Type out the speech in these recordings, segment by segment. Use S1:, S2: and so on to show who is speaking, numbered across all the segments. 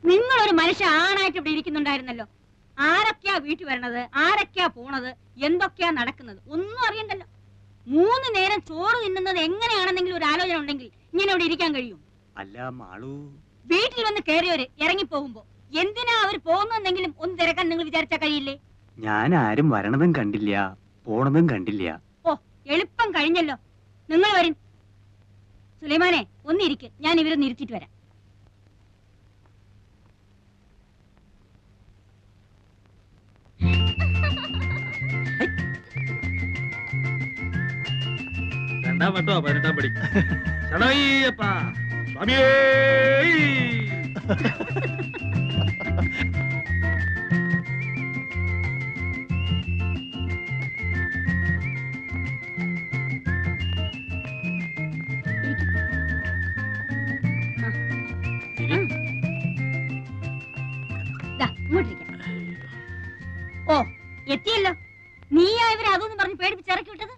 S1: നിങ്ങളൊരു മനുഷ്യ ആണായിട്ട് ഇവിടെ ഇരിക്കുന്നുണ്ടായിരുന്നല്ലോ. ആരൊക്കെയാ വീട്ടിൽ വരണത്, ആരൊക്കെയാ പോണത്, എന്തൊക്കെയാ നടക്കുന്നത് ഒന്നും അറിയണ്ടല്ലോ. 3 നേരം ചോറ് തിന്നുന്നത് എങ്ങനെയാണെന്നെങ്കിലും ഒരു ആലോചന ഉണ്ടെങ്കിൽ ഇങ്ങനെ ഇവിടെ ഇരിക്കാൻ കഴിയും?
S2: അല്ല മാളു,
S1: വീട്ടിൽ വന്ന് കയറിയവര് ഇറങ്ങി പോകുമ്പോ എന്തിനാ അവർ പോകുന്നെങ്കിലും ഒന്ന് തിരക്കാൻ നിങ്ങൾ വിചാരിച്ചാ കഴിയില്ലേ?
S2: ഞാൻ ആരും വരണതും കണ്ടില്ല, പോണതും കണ്ടില്ല.
S1: ഓ, എളുപ്പം കഴിഞ്ഞല്ലോ. നിങ്ങൾ വരും. സുലൈമാനെ ഒന്നിരിക്ക്, ഞാൻ ഇവരെ നിരുത്തിട്ട് വരാം.
S3: രണ്ടാം വട്ടോ 18ാം പടി. ശരണയ്യപ്പ സ്വാമിയേ.
S1: ഓ, എത്തിയല്ലോ. നീയാ ഇവരെ അതൊന്നും പറഞ്ഞ് പേടിപ്പിച്ചിറക്കി വിട്ടത്?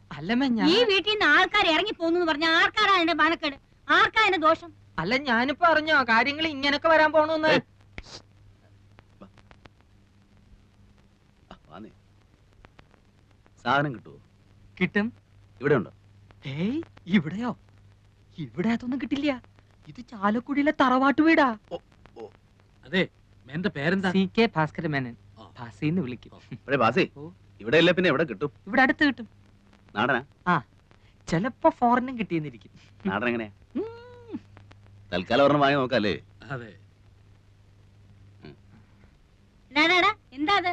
S1: ഈ വീട്ടിൽ നിന്ന് ആൾക്കാർ ഇറങ്ങി പോകുന്നു പറഞ്ഞ ആർക്കാരാ എന്റെ മാനക്കേട്, ആർക്കാ എന്റെ ദോഷം?
S4: അല്ല, ഞാനിപ്പോ അറിഞ്ഞോ കാര്യങ്ങൾ ഇങ്ങനൊക്കെ വരാൻ പോണെന്ന്?
S2: സാധനം കിട്ടുമോ?
S4: കിട്ടും.
S2: ഇവിടെ ഉണ്ടോ?
S4: ഏയ്, ഇവിടെയോ? ഇവിടെ അതൊന്നും കിട്ടില്ല. ഇത് ചാലക്കുടിയിലെ തറവാട്ട് വീടാ.
S3: അതെ, എന്റെ പേരെന്താ?
S4: CK ഭാസ്കര മേനൻ. ഭാസിന്ന് വിളിക്കും.
S2: ഇവിടെ ഇല്ല, പിന്നെ എവിടെ കിട്ടും?
S4: ഇവിടെ അടുത്ത് കിട്ടും.
S2: നാടനാ?
S4: ആ, ചിലപ്പോ ഫോറിനും കിട്ടിയെന്നിരിക്കും.
S2: നാടൻ എങ്ങനെയാ? തൽക്കാലം ഒരെണ്ണം വാങ്ങി നോക്കാല്ലേ?
S3: അതെ.
S1: എന്താ അത്?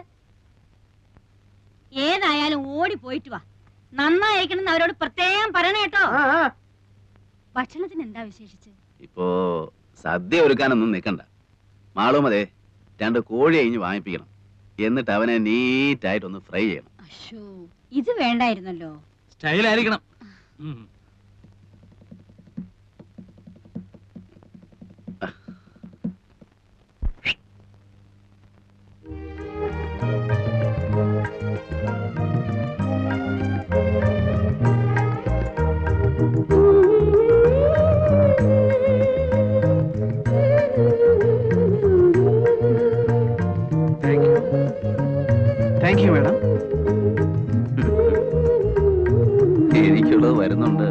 S1: ഏതായാലും ഓടി പോയിട്ട് വാ. നന്നായിരിക്കണം അവരോട് പ്രത്യേകം പറയണ കേട്ടോ. ഭക്ഷണത്തിന് എന്താ വിശേഷിച്ച്?
S2: ഇപ്പോ സദ്യ ഒരുക്കാനൊന്നും നിൽക്കണ്ട. മാളും അതെ 2 കോഴി അഴിഞ്ഞ് വാങ്ങിപ്പിക്കണം. എന്നിട്ട് അവനെ നീറ്റായിട്ടൊന്ന് ഫ്രൈ ചെയ്യണം.
S1: അശ്ശോ, ഇത് വേണ്ടായിരുന്നല്ലോ.
S3: സ്റ്റൈലായിരിക്കണം.
S2: Thank you madam. എനിക്കുള്ളത് വരുന്നുണ്ട്.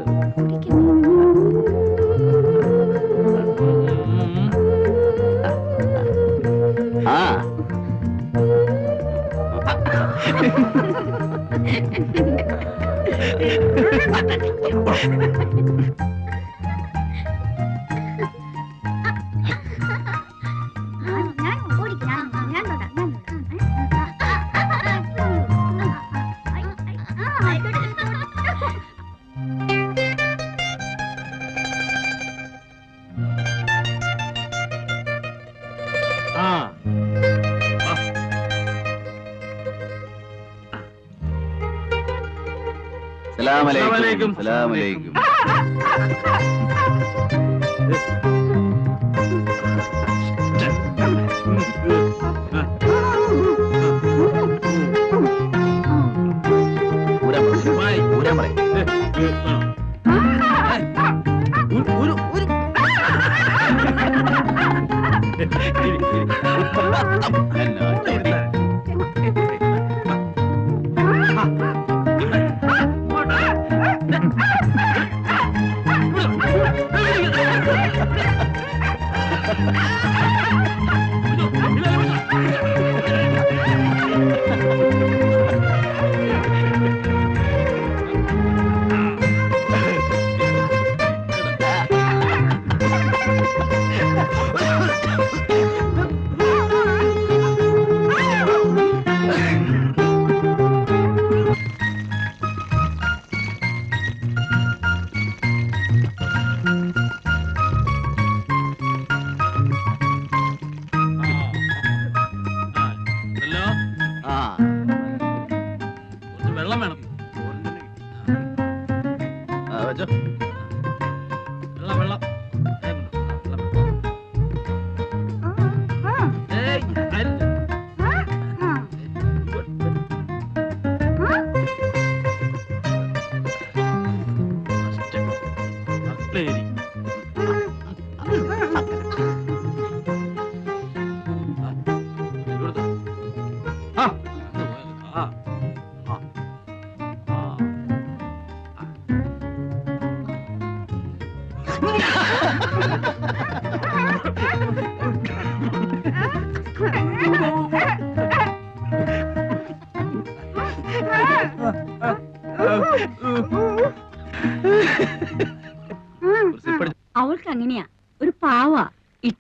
S2: ആ സലാമലൈക്കും. സലാമലൈക്കും.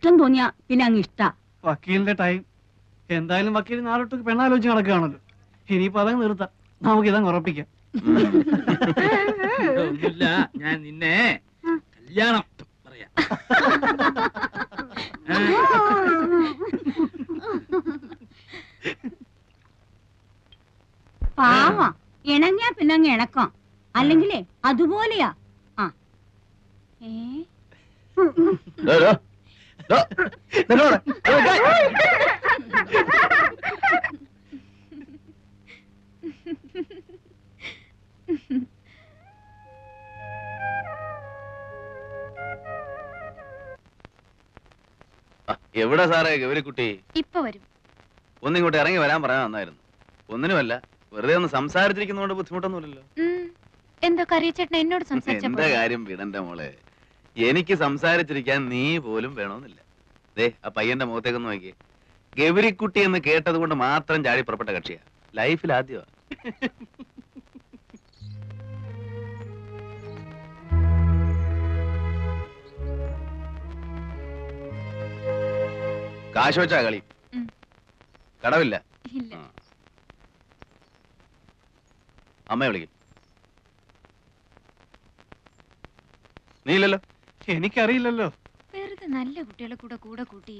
S1: ഇഷ്ടം തോന്നിയാ പിന്നെ അങ്ങ് ഇഷ്ടാ.
S5: വക്കീലിന്റെ ടൈം. എന്തായാലും വക്കീൽ നാളൊട്ട് പെണ്ണാലോചിച്ച് നടക്കുകയാണല്ലോ. ഇനിയിപ്പോ അതങ്ങ് നിർത്താം, നമുക്ക് ഇതങ്ങ് ഉറപ്പിക്കാം.
S3: ഒന്നുമില്ല, ഞാൻ നിന്നെ കല്യാണം പറയാം.
S1: പാവാ, ഇണങ്ങിയാ പിന്നെ അങ്ങ് ഇണക്കാം, അല്ലെങ്കിലേ അതുപോലെയാ. ആ
S2: ഡോ, ഡോ, ഡോ, നിന്നോട്. എവിടെ സാറേ ഗൗരിക്കുട്ടി?
S6: ഇപ്പൊ വരും.
S2: ഒന്നിങ്ങോട്ട് ഇറങ്ങി വരാൻ പറയാൻ നന്നായിരുന്നു. ഒന്നിനുമല്ല, വെറുതെ ഒന്ന് സംസാരിച്ചിരിക്കുന്നതുകൊണ്ട് ബുദ്ധിമുട്ടൊന്നുമില്ലല്ലോ.
S6: എന്താ കറിയച്ചേട്ടൻ എന്നോട്
S2: എന്റെ കാര്യം വിടന്റെ മോളെ, എനിക്ക് സംസാരിച്ചിരിക്കാൻ നീ പോലും വേണമെന്നില്ല. ദേ ആ പയ്യന്റെ മുഖത്തേക്കൊന്ന് നോക്കിയേ. ഗൗരിക്കുട്ടി എന്ന് കേട്ടത് കൊണ്ട് മാത്രം ചാടി പുറപ്പെട്ട കക്ഷിയാ. ലൈഫിൽ ആദ്യമാ. കാശ് വെച്ചാ കളി, കടവില്ല.
S6: ഇല്ല.
S2: അമ്മയെ വിളിക്കും. നീ ഇല്ലല്ലോ.
S5: എനിക്കറിയില്ലല്ലോ.
S6: വെറുതെ നല്ല കുട്ടികളെ കൂടെ കൂടെ കൂട്ടി.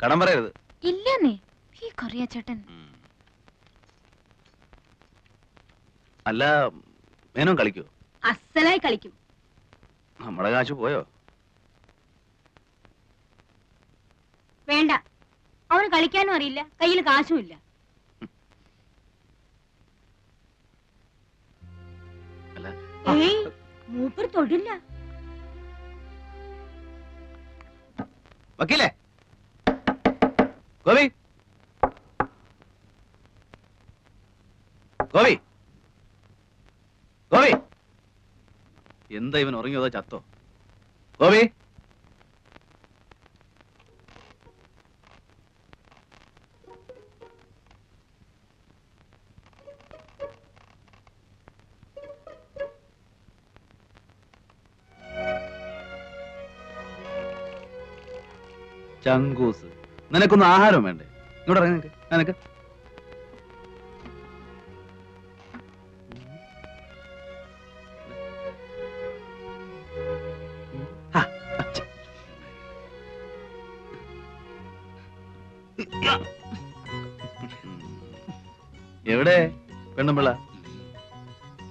S2: കടം പറയരുത്.
S6: ഇല്ലെന്നേ ഈ കറിയച്ചേട്ടൻ.
S2: അല്ല, മേനോൻ കളിക്കോ?
S1: അസലായി കളിക്കും.
S2: നമ്മുടെ കാശ് പോയോ?
S1: വേണ്ട, അവന് കളിക്കാനും അറിയില്ല, കയ്യിൽ കാശും ഇല്ല.
S2: അല്ല,
S1: ഏയ്, മൂപ്പർ തൊടില്ല.
S2: വക്കീലേ, ഗോപി, ഗോപി, ഗോപി. എന്താ ഇവൻ ഉറങ്ങിയതോ ചത്തോ? ഗോപി, ചങ്കൂസ്, നിനക്കൊന്നും ആഹാരം വേണ്ടേ? ഇങ്ങോട്ട് ഇറങ്ങി നിനക്ക്. നിനക്ക് എവിടെ പെണ്ണുമ്പിള്ള?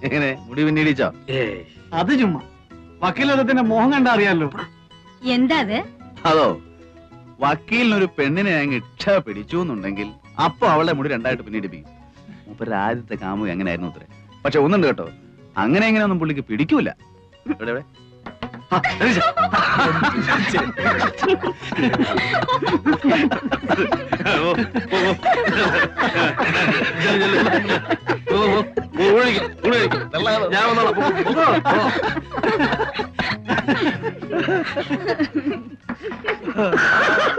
S2: എങ്ങനെ മുടി പിന്നീടിച്ചോ?
S5: അത് ചുമ്മാ വക്കീലത്തിന്റെ മോഹം കണ്ടാ അറിയാലോ.
S1: എന്താ അത്?
S2: അതോ, വക്കീലിനൊരു പെണ്ണിനെ അങ്ങ് ഇച്ഛ പിടിച്ചു എന്നുണ്ടെങ്കിൽ അപ്പൊ അവളെ മുടി രണ്ടായിട്ട് പിന്നീടിപ്പിക്കും. മൂപ്പരുടെ ആദ്യത്തെ കാമുക അങ്ങനെയായിരുന്നു അത്രേ. പക്ഷെ ഒന്നുണ്ട് കേട്ടോ, അങ്ങനെ എങ്ങനെയൊന്നും പുള്ളിക്ക് പിടിക്കൂല. എവിടെ എവിടെ? ആ, എണീച്ചോ. ഓ, ഓ, ഓ. ഓ, ഓ, ഓ, ഊഴിക്ക്, ഊഴിക്ക്. ഞാൻ വന്നോളാം. പോ, പോ.